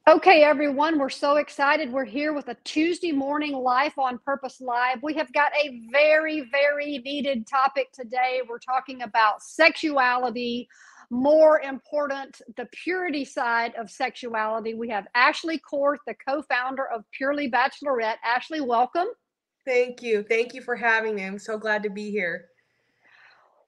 Okay, everyone, we're so excited. We're here with a Tuesday morning Life on Purpose Live. We have got a very, very needed topic today. We're talking about sexuality, more important, the purity side of sexuality. We have Ashley Korth, the co-founder of Purely Bachelorette. Ashley, welcome. Thank you. Thank you for having me. I'm so glad to be here.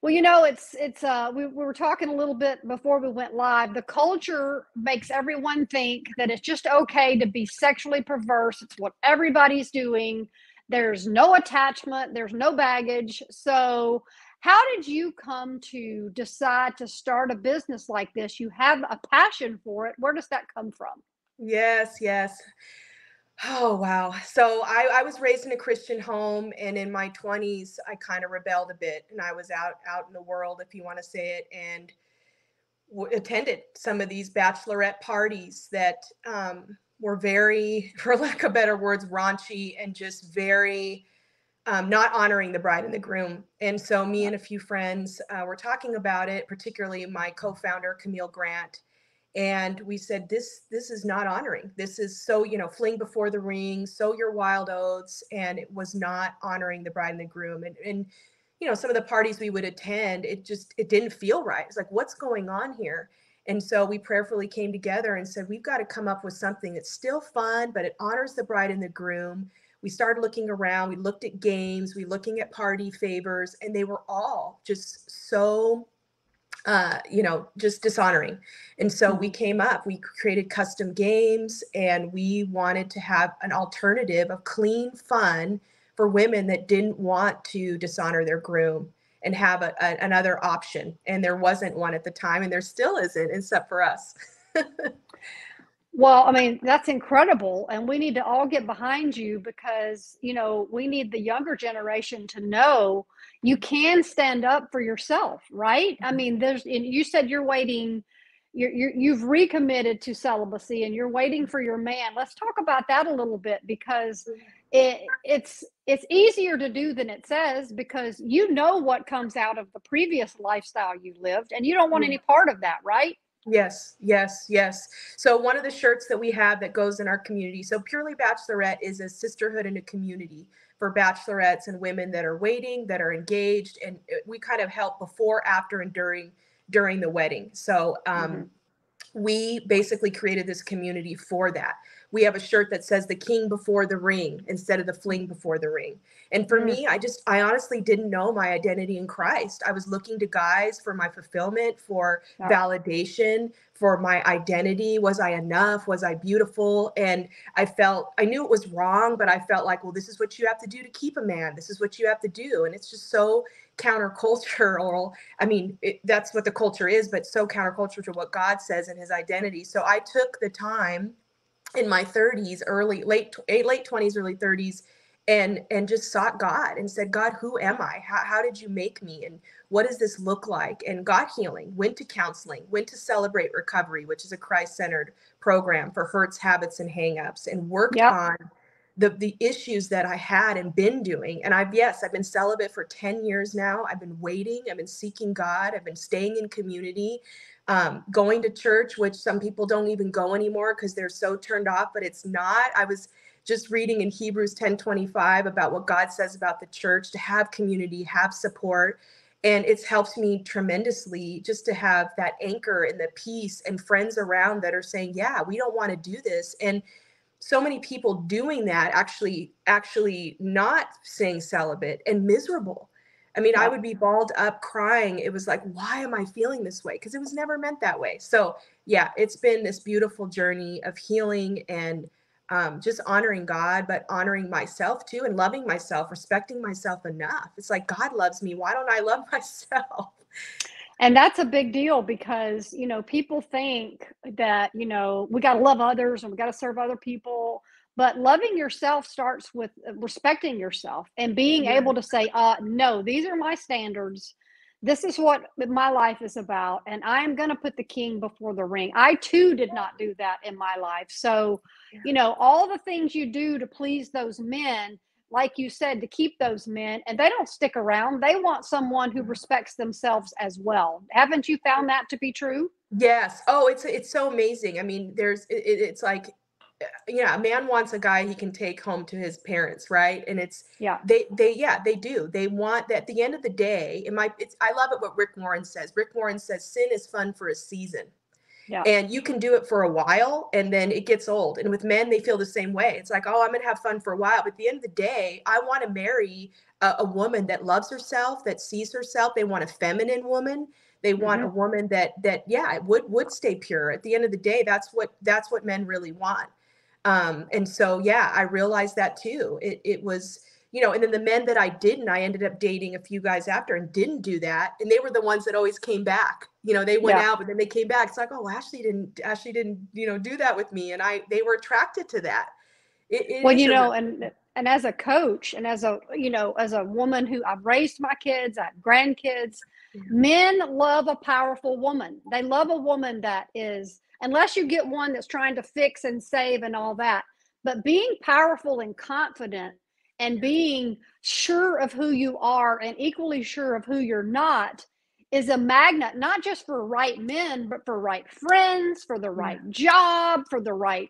Well, we were talking a little bit before we went live. The culture makes everyone think that it's just okay to be sexually perverse. It's what everybody's doing. There's no attachment, there's no baggage. So, how did you come to decide to start a business like this? You have a passion for it. Where does that come from? Yes, yes. Oh, wow. So I was raised in a Christian home, and in my 20s, I kind of rebelled a bit, and I was out in the world, if you want to say it, and attended some of these bachelorette parties that were very, for lack of better words, raunchy and just very not honoring the bride and the groom. And so me and a few friends were talking about it, particularly my co-founder, Camille Grant. And we said, this is not honoring. This is so, fling before the ring, sow your wild oats. And it was not honoring the bride and the groom. And some of the parties we would attend, it didn't feel right. It's like, what's going on here? And so we prayerfully came together and said, we've got to come up with something that's still fun, but it honors the bride and the groom. We started looking around, we looked at games, we looking at party favors, and they were all just so just dishonoring. And so we created custom games, and we wanted to have an alternative of clean fun for women that didn't want to dishonor their groom and have another option. And there wasn't one at the time, and there still isn't, except for us. Well, I mean, that's incredible. And we need to all get behind you because, we need the younger generation to know you can stand up for yourself, right? I mean, and you said you're waiting, you've recommitted to celibacy and you're waiting for your man. Let's talk about that a little bit because it's easier to do than it says because you know what comes out of the previous lifestyle you lived and you don't want any part of that, right? Yes, yes, yes. So one of the shirts that we have that goes in our community. So Purely Bachelorette is a sisterhood and a community for bachelorettes and women that are waiting, that are engaged, and we kind of help before, after, and during the wedding. So we basically created this community for that. We have a shirt that says the king before the ring instead of the fling before the ring. And for me, I honestly didn't know my identity in Christ. I was looking to guys for my fulfillment, for validation, for my identity. Was I enough? Was I beautiful? And I knew it was wrong, but I felt like, well, this is what you have to do to keep a man. This is what you have to do. And it's just so countercultural. I mean, that's what the culture is, but so countercultural to what God says in his identity. So I took the time in my 30s, late 20s, early 30s, and just sought God and said, God, who am I? How did you make me? And what does this look like? And got healing, went to counseling, went to Celebrate Recovery, which is a Christ-centered program for hurts, habits, and hangups, and worked on the issues that I had and been doing. And I've been celibate for 10 years now. I've been waiting. I've been seeking God. I've been staying in community, going to church, which some people don't even go anymore because they're so turned off, but it's not. I was just reading in Hebrews 10:25 about what God says about the church, to have community, have support. And it's helped me tremendously just to have that anchor and the peace and friends around that are saying, yeah, we don't want to do this. And so many people doing that actually not staying celibate and miserable. I mean, I would be balled up crying. It was like, why am I feeling this way? Because it was never meant that way. So yeah, it's been this beautiful journey of healing and just honoring God, but honoring myself too, and loving myself, respecting myself enough. It's like, God loves me. Why don't I love myself? And that's a big deal because, people think that, we got to love others and we got to serve other people. But loving yourself starts with respecting yourself and being able to say, no, these are my standards. This is what my life is about. And I am going to put the king before the ring. I too did not do that in my life. So, all the things you do to please those men, like you said, to keep those men, and they don't stick around. They want someone who respects themselves as well. Haven't you found that to be true? Yes. Oh, it's so amazing. I mean, it's like, yeah, a man wants a guy he can take home to his parents, right? And it's Yeah. yeah, they do. They want that. At the end of the day, I love it what Rick Warren says. Rick Warren says sin is fun for a season. Yeah. And you can do it for a while and then it gets old. And with men, they feel the same way. It's like, oh, I'm going to have fun for a while. But at the end of the day, I want to marry a woman that loves herself, that sees herself. They want a feminine woman. They want a woman that yeah, would stay pure. At the end of the day, that's what men really want. And so, yeah, I realized that too. It was, and then the men that I ended up dating a few guys after and didn't do that. And they were the ones that always came back. They went Yeah. out, but then they came back. It's like, oh, Ashley didn't, do that with me. And they were attracted to that. It Well, is a real, and as a coach and as a woman who I've raised my kids, I have grandkids, yeah, men love a powerful woman. They love a woman that is, unless you get one that's trying to fix and save and all that, but being powerful and confident and being sure of who you are and equally sure of who you're not is a magnet, not just for right men, but for right friends, for the yeah, right job, for the right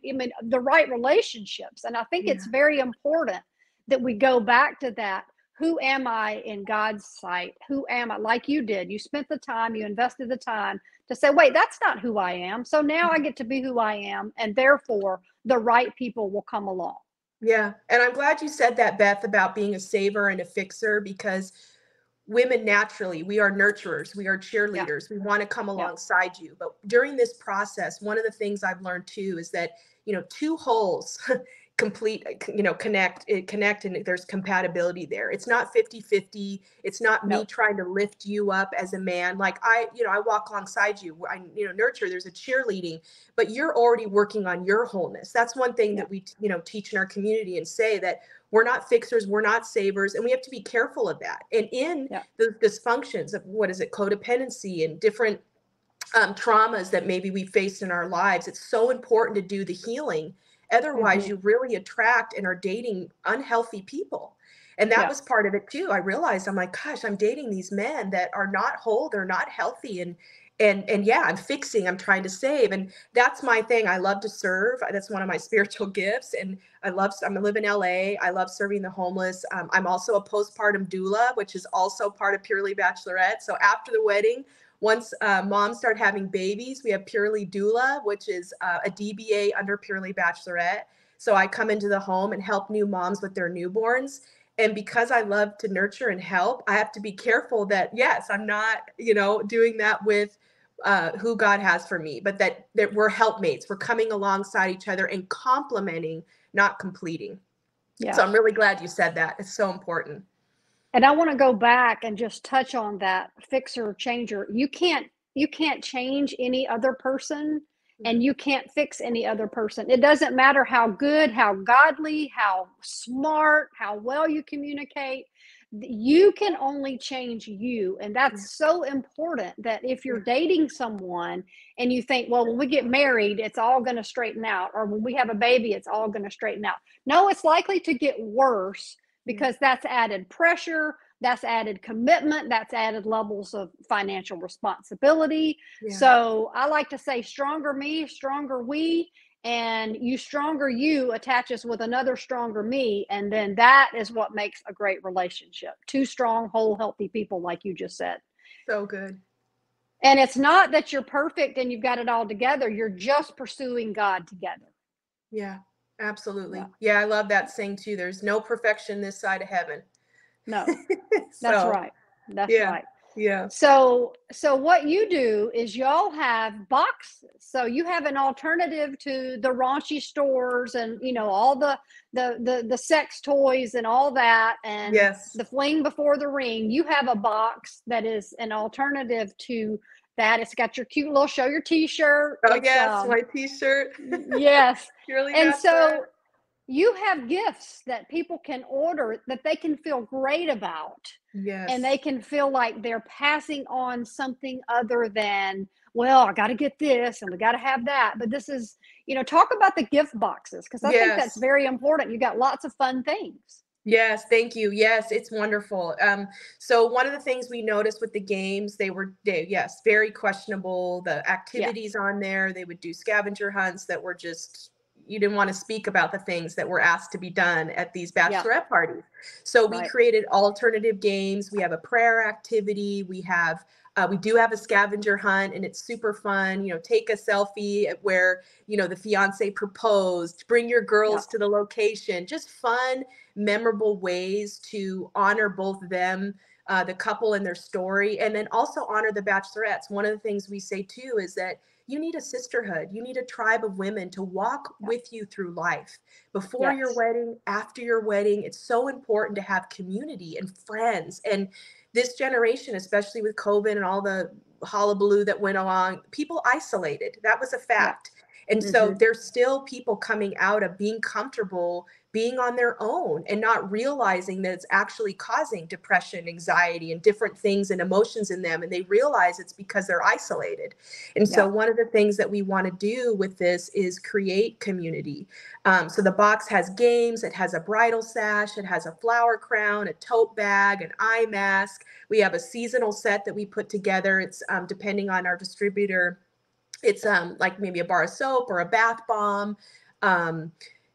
relationships. And I think it's yeah, very important that we go back to that. Who am I in God's sight? Who am I? Like you did. You spent the time, you invested the time to say, wait, that's not who I am. So now I get to be who I am. And therefore, the right people will come along. yeah. And I'm glad you said that, Beth, about being a saver and a fixer, because women naturally, we are nurturers, we are Yeah. cheerleaders, we want to come Yeah. alongside you. But during this process, one of the things I've learned too is that, two holes complete, connect, and there's compatibility there. It's not 50-50. It's not me No. trying to lift you up as a man. Like I walk alongside you. I, nurture, there's a cheerleading, but you're already working on your wholeness. That's one thing Yeah. that we, teach in our community and say that we're not fixers, we're not savers, and we have to be careful of that. And in Yeah. the dysfunctions of codependency and different traumas that maybe we faced in our lives, it's so important to do the healing. Otherwise, Mm-hmm. you really attract and are dating unhealthy people. And that Yeah. was part of it too. I realized, I'm like, gosh, I'm dating these men that are not whole, they're not healthy. And yeah, I'm trying to save. And that's my thing. I love to serve. That's one of my spiritual gifts. And I live in LA. I love serving the homeless. I'm also a postpartum doula, which is also part of Purely Bachelorette. So after the wedding, once moms start having babies, we have Purely Doula, which is a DBA under Purely Bachelorette. So I come into the home and help new moms with their newborns. And because I love to nurture and help, I have to be careful that, yes, I'm not, doing that with who God has for me, but that we're helpmates. We're coming alongside each other and complementing, not completing. Yeah. So I'm really glad you said that. It's so important. And I want to go back and just touch on that fixer changer. You can't change any other person and you can't fix any other person. It doesn't matter how good, how godly, how smart, how well you communicate. You can only change you. And Yeah, that's so important that if you're yeah, dating someone and you think, well, when we get married, it's all going to straighten out, or when we have a baby, it's all going to straighten out. No, it's likely to get worse yeah, because that's added pressure, that's added commitment, that's added levels of financial responsibility. yeah. So I like to say, stronger me, stronger we, and you stronger you attaches with another stronger me. And then that is what makes a great relationship. Two strong, whole, healthy people, like you just said. So good. And it's not that you're perfect and you've got it all together, you're just pursuing God together. Yeah, Yeah. absolutely. Yeah, I love that saying too. There's no perfection this side of heaven. No, that's So, right. That's yeah, right. yeah, So what you do is y'all have boxes. So you have an alternative to the raunchy stores and all the sex toys and all that and yes. the fling before the ring. You have a box that is an alternative to that. It's got your cute little show your t-shirt. Oh, It's yes, my T-shirt. yes. Purely And Bachelorette. so you have gifts that people can order that they can feel great about, and they Yes. can feel like they're passing on something other than, well, I got to get this and we got to have that. But this is, talk about the gift boxes because I think that's Yes. very important. You got lots of fun things. Yes, thank you. Yes, it's wonderful. So one of the things we noticed with the games, yes, very questionable. The Yeah. activities on there, they would do scavenger hunts that were just, you didn't want to speak about the things that were asked to be done at these Yeah. bachelorette parties. So we Right. created alternative games. We have a prayer activity. We do have a scavenger hunt, and it's super fun. Take a selfie at where, the fiance proposed, bring your Yeah. girls to the location, just fun, memorable ways to honor both them, the couple and their story, and then also honor the bachelorettes. One of the things we say too is that you need a sisterhood, you need a tribe of women to walk Yeah. with you through life before your Yes. wedding, after your wedding. It's so important to have community and friends. And this generation, especially with COVID and all the hullabaloo that went along, people isolated. That was a Yeah. fact. And so Hmm. there's still people coming out of being comfortable being on their own and not realizing that it's actually causing depression, anxiety, and different things and emotions in them. And they realize it's because they're isolated. And so Yeah. one of the things that we want to do with this is create community. So the box has games, it has a bridal sash, it has a flower crown, a tote bag, an eye mask. We have a seasonal set that we put together. It's depending on our distributor, it's like maybe a bar of soap or a bath bomb. Um,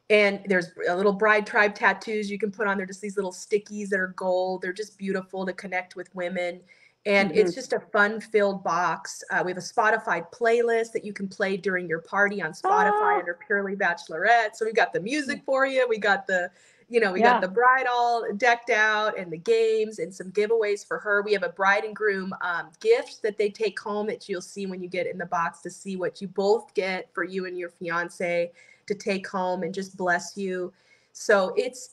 and there's a little bride tribe tattoos you can put on there, just these little stickies that are gold. They're just beautiful to connect with women. And Hmm. it's just a fun filled box. We have a Spotify playlist that you can play during your party on Spotify Ah. under Purely Bachelorette. So we've got the music for you. We got Yeah. the bride all decked out and the games and some giveaways for her. We have a bride and groom gift that they take home that you'll see when you get in the box to see what you both get for you and your fiance to take home and just bless you. So it's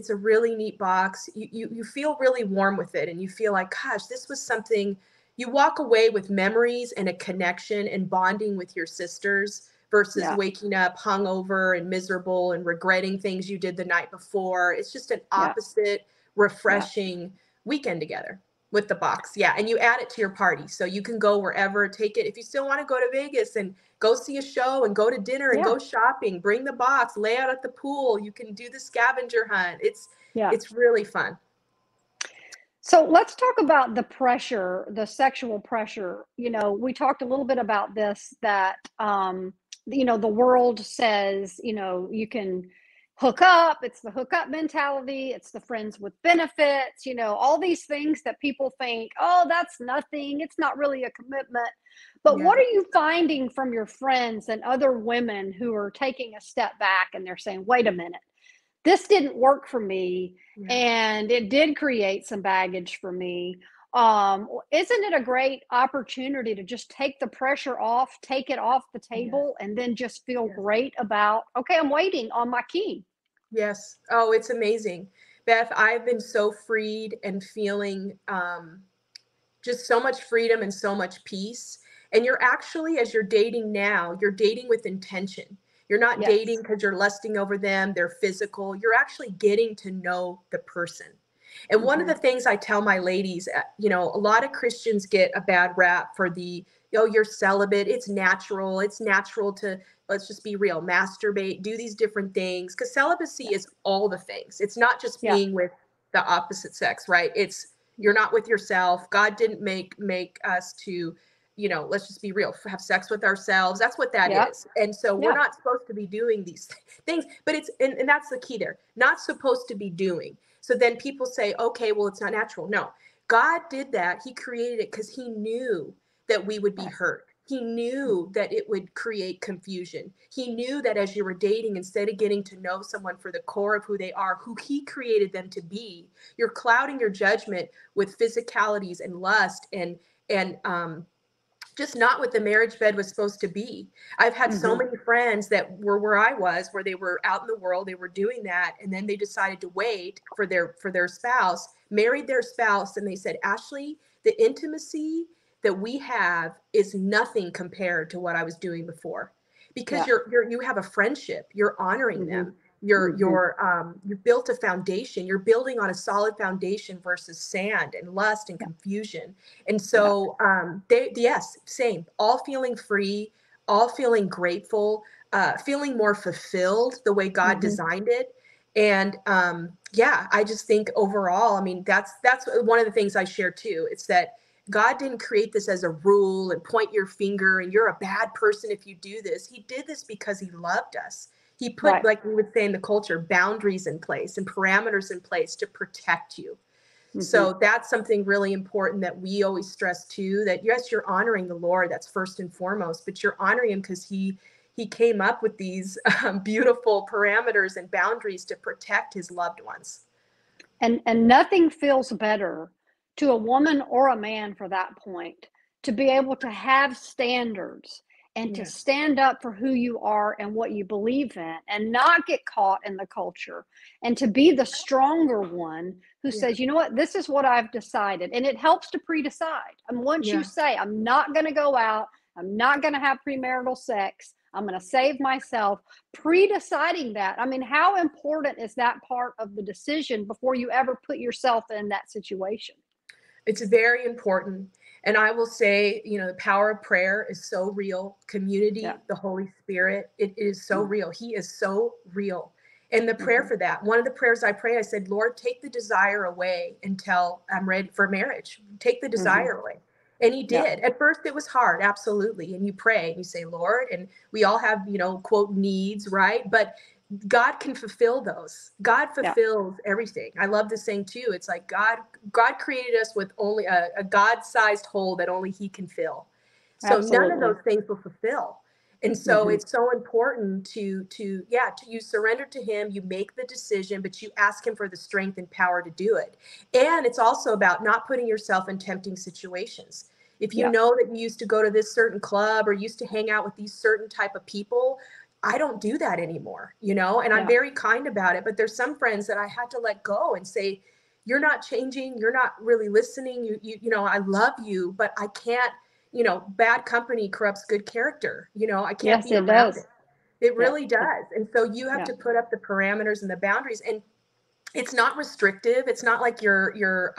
a really neat box. You feel really warm with it, and you feel like, gosh, this was something. You walk away with memories and a connection and bonding with your sisters versus Yeah. waking up hungover and miserable and regretting things you did the night before. It's just an Yeah. opposite, Yeah. refreshing weekend together with the box. Yeah. And you add it to your party. So you can go wherever, take it. If you still want to go to Vegas and go see a show and go to dinner and Yeah. go shopping, bring the box, lay out at the pool. You can do the scavenger hunt. Yeah. It's really fun. So let's talk about the pressure, the sexual pressure. We talked a little bit about this, that the world says, you can hook up, it's the hookup mentality, it's the friends with benefits, all these things that people think, oh, that's nothing, it's not really a commitment. But what Yeah. are you finding from your friends and other women who are taking a step back and they're saying, wait a minute, this didn't work for me, Yeah. and it did create some baggage for me. Isn't it a great opportunity to just take the pressure off, take it off the Yes. table, and then just feel Yes. great about, okay, I'm waiting on my key. Yes. Oh, it's amazing. Beth, I've been so freed and feeling just so much freedom and so much peace. And you're actually, as you're dating now, you're dating with intention. You're not dating Yes. because you're lusting over them, they're physical. You're actually getting to know the person. And one of Hmm. the things I tell my ladies, a lot of Christians get a bad rap for you're celibate. It's natural. It's natural to, let's just be real, masturbate, do these different things. Because celibacy Yeah. is all the things. It's not just Yeah. being with the opposite sex, right? You're not with yourself. God didn't make us to, let's just be real, have sex with ourselves. That's what that Yeah. is. And so we're Yeah. not supposed to be doing these things, but and that's the key there. Not supposed to be doing. So then people say, okay, well, it's not natural. No, God did that. He created it because he knew that we would be Right. hurt. He knew that it would create confusion. He knew that as you were dating, instead of getting to know someone for the core of who they are, who he created them to be, you're clouding your judgment with physicalities and lust and just not what the marriage bed was supposed to be. I've had so Hmm. many friends that were where I was, where they were out in the world, they were doing that, and then they decided to wait for their spouse, married their spouse, and they said, Ashley, the intimacy that we have is nothing compared to what I was doing before. Because Yeah. you have a friendship, you're honoring Hmm. them. Hmm. You built a foundation. You're building on a solid foundation versus sand and lust and Yeah. confusion. And Yeah. so yes, same, all feeling free, all feeling grateful, feeling more fulfilled the way God Hmm. designed it. And yeah, I just think overall, I mean, that's one of the things I share too. It's that God didn't create this as a rule and point your finger and you're a bad person if you do this. He did this because he loved us. He put, Right. like we would say in the culture, boundaries in place and parameters in place to protect you. Mm-hmm. So that's something really important that we always stress too, that yes, you're honoring the Lord. That's first and foremost, but you're honoring him because he came up with these beautiful parameters and boundaries to protect his loved ones. And nothing feels better to a woman or a man for that point, to be able to have standards and to stand up for who you are and what you believe in and not get caught in the culture, and to be the stronger one who says, you know what, this is what I've decided. And it helps to pre-decide. And once you say, I'm not going to go out, I'm not going to have premarital sex, I'm going to save myself, pre-deciding that. I mean, how important is that part of the decision before you ever put yourself in that situation? It's very important. And I will say, you know, the power of prayer is so real. Community, the Holy Spirit, it is so real. He is so real. And the prayer for that, one of the prayers I pray, I said, Lord, take the desire away until I'm ready for marriage. Take the desire away. And he did. At first it was hard, absolutely. And you pray and you say, Lord, and we all have, you know, quote, needs, right? But God can fulfill those. God fulfills everything. I love this saying too. It's like God created us with only a God-sized hole that only he can fill. So none of those things will fulfill. And so it's so important to you surrender to him, you make the decision, but you ask him for the strength and power to do it. And it's also about not putting yourself in tempting situations. If you know that you used to go to this certain club or used to hang out with these certain type of people, I don't do that anymore, you know, and I'm very kind about it. But there's some friends that I had to let go and say, you're not changing. You're not really listening. You know, I love you, but I can't, you know, bad company corrupts good character. You know, I can't be around it. It really does. And so you have to put up the parameters and the boundaries, and it's not restrictive. It's not like you're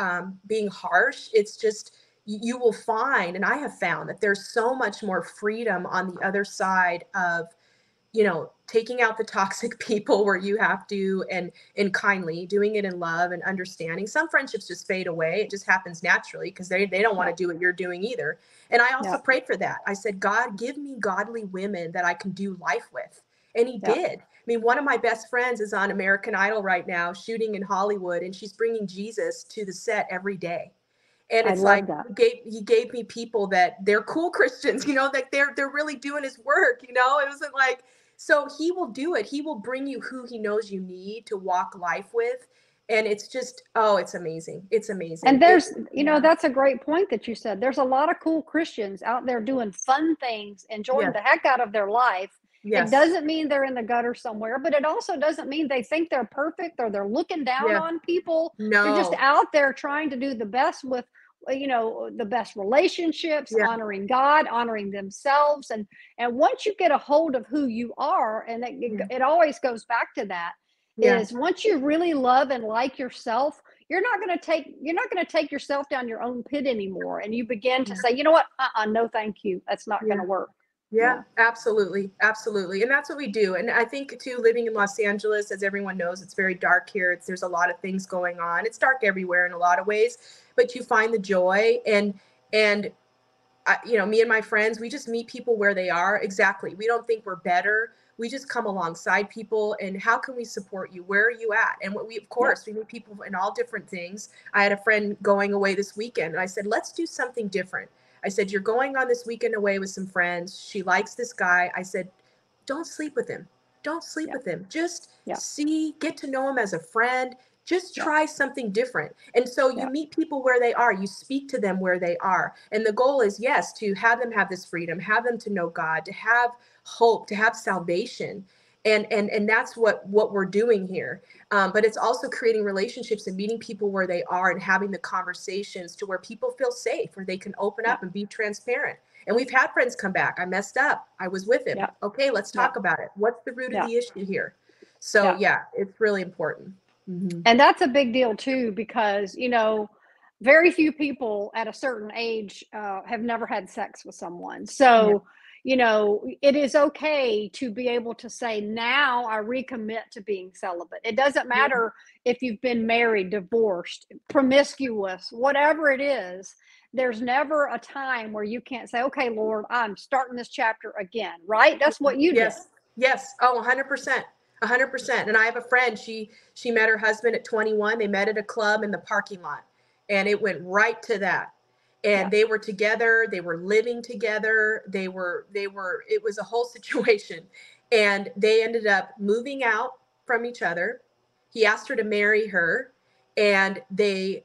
being harsh. It's just, you will find, and I have found that there's so much more freedom on the other side of, you know, taking out the toxic people where you have to, and kindly doing it in love and understanding. Some friendships just fade away. It just happens naturally because they don't want to do what you're doing either. And I also prayed for that. I said, God, give me godly women that I can do life with. And he did. I mean, one of my best friends is on American Idol right now, shooting in Hollywood, and she's bringing Jesus to the set every day. And it's like, he gave me people that they're cool Christians, you know, that they're really doing his work, you know. It wasn't like, so he will do it. He will bring you who he knows you need to walk life with. And it's just, oh, it's amazing. It's amazing. And there's, you know, that's a great point that you said. There's a lot of cool Christians out there doing fun things, enjoying the heck out of their life. It doesn't mean they're in the gutter somewhere, but it also doesn't mean they think they're perfect or they're looking down on people. No. They're just out there trying to do the best with, you know, the best relationships, honoring God, honoring themselves. And once you get a hold of who you are, and it always goes back to that, is once you really love and like yourself, you're not going to take yourself down your own pit anymore. And you begin to say, you know what? No, thank you. That's not going to work. Yeah, absolutely. Absolutely. And that's what we do. And I think too, living in Los Angeles, as everyone knows, it's very dark here. There's a lot of things going on. It's dark everywhere in a lot of ways, but you find the joy. And you know, me and my friends, we just meet people where they are. Exactly. We don't think we're better. We just come alongside people, and how can we support you? Where are you at? And we meet people in all different things. I had a friend going away this weekend, and I said, let's do something different. I said, you're going on this weekend away with some friends. She likes this guy. I said, don't sleep with him. Don't sleep with him. Just get to know him as a friend. Just try something different. And so you meet people where they are. You speak to them where they are. And the goal is, yes, to have them have this freedom, have them to know God, to have hope, to have salvation. And that's what we're doing here. But it's also creating relationships and meeting people where they are and having the conversations to where people feel safe, where they can open up and be transparent. And we've had friends come back. I messed up. I was with him. Okay, let's talk about it. What's the root of the issue here? So it's really important. Mm-hmm. And that's a big deal too, because, you know, very few people at a certain age have never had sex with someone. So, you know, it is okay to be able to say, now I recommit to being celibate. It doesn't Yeah. matter if you've been married, divorced, promiscuous, whatever it is. There's never a time where you can't say, okay, Lord, I'm starting this chapter again, right? That's what you did. Yes. Yes. Oh, 100%. 100%. And I have a friend, she met her husband at 21. They met at a club in the parking lot, and it went right to that. And Yeah. they were together, they were living together, it was a whole situation. And they ended up moving out from each other. He asked her to marry her, and they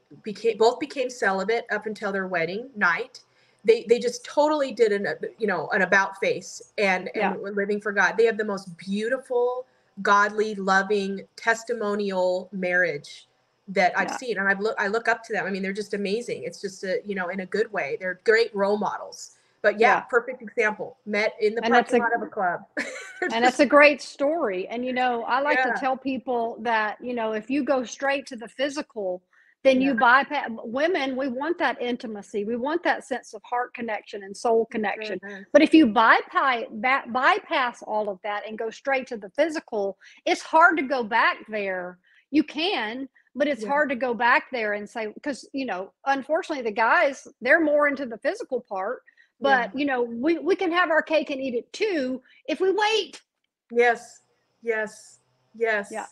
both became celibate up until their wedding night. They just totally did an about face, and Yeah. were living for God. They have the most beautiful, godly, loving, testimonial marriage that I've Yeah. seen, and I look up to them. I mean, they're just amazing. It's just in a good way. They're great role models. But yeah, Yeah. perfect example. Met in the And that's parking a lot of a club. and that's a great story. And, you know, I like to Yeah, tell people that, you know, if you go straight to the physical, then yeah, you bypass women. We want that intimacy. We want that sense of heart connection and soul connection. yeah, But if you bypass all of that and go straight to the physical, it's hard to go back there. You can, but it's yeah, hard to go back there and say, because, you know, unfortunately, the guys, they're more into the physical part. yeah. But, you know, we can have our cake and eat it too if we wait. Yes, yes, Yeah. yes, Yeah.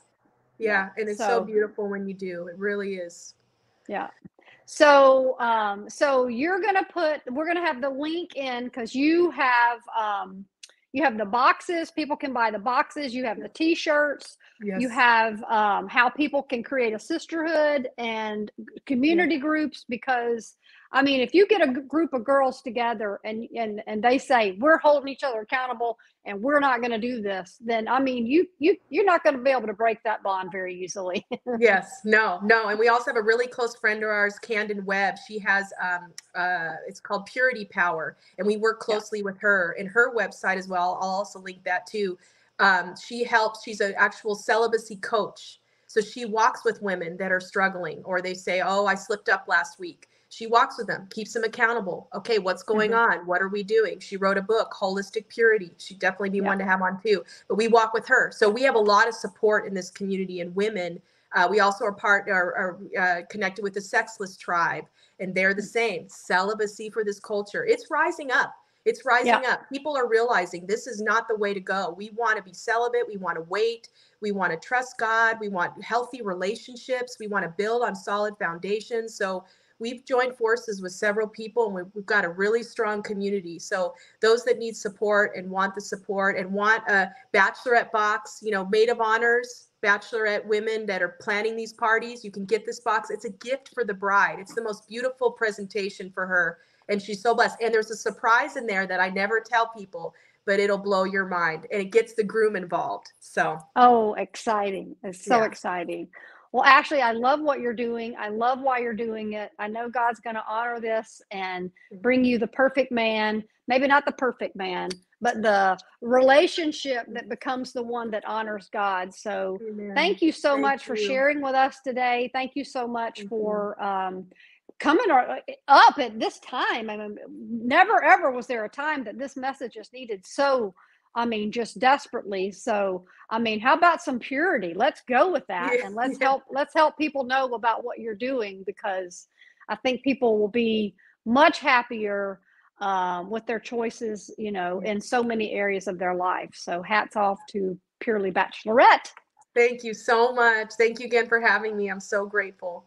yeah. And it's so So, beautiful when you do. It really is. yeah. So we're gonna have the link in because you have the boxes. People can buy the boxes. You have the t-shirts. You Yes, have how people can create a sisterhood and yes, community groups. Because I mean, if you get a group of girls together and they say we're holding each other accountable and we're not going to do this, then I mean, you're not going to be able to break that bond very easily. yes. No, no. And we also have a really close friend of ours, Candon Webb. She has it's called Purity Power, and we work Yeah. closely with her and her website as well. I'll also link that too. She's an actual celibacy coach. So she walks with women that are struggling, or they say, oh, I slipped up last week. She walks with them, keeps them accountable. Okay, what's going Mhm. on? What are we doing? She wrote a book, Holistic Purity. She'd definitely be Yeah. one to have on too. But we walk with her. So we have a lot of support in this community, and women. We also are connected with the Sexless Tribe, and they're the same. Celibacy for this culture. It's rising up. It's Yeah. rising up. People are realizing this is not the way to go. We want to be celibate. We want to wait. We want to trust God. We want healthy relationships. We want to build on solid foundations. So we've joined forces with several people, and we've got a really strong community. So those that need support and want the support and want a bachelorette box, maid of honors, bachelorette women that are planning these parties, you can get this box. It's a gift for the bride. It's the most beautiful presentation for her, and she's so blessed. And there's a surprise in there that I never tell people, but it'll blow your mind, and it gets the groom involved. So Oh, exciting. It's so yeah. exciting. Well, actually, I love what you're doing. I love why you're doing it. I know God's going to honor this and bring you the perfect man. Maybe not the perfect man, but the relationship that becomes the one that honors God. So, Amen. thank you so Thank much for you. sharing with us today. Thank you so much Thank you. for coming up at this time. I mean, never ever was there a time that this message is needed so, I mean, just desperately. So, I mean, how about some purity? Let's go with that, Yeah, and yeah, let's help people know about what you're doing, because I think people will be much happier with their choices, you know, yeah. in so many areas of their life. So, hats off to Purely Bachelorette. Thank you so much. Thank you again for having me. I'm so grateful.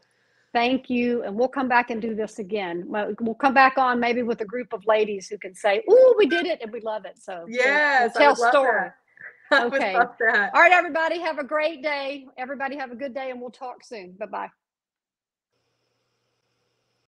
Thank you. And we'll come back and do this again. We'll come back on maybe with a group of ladies who can say, "Ooh, we did it and we love it." So we'll Yes, I tell would love story. that. I would Okay. love that. All right, everybody, have a great day. Everybody have a good day, and we'll talk soon. Bye-bye.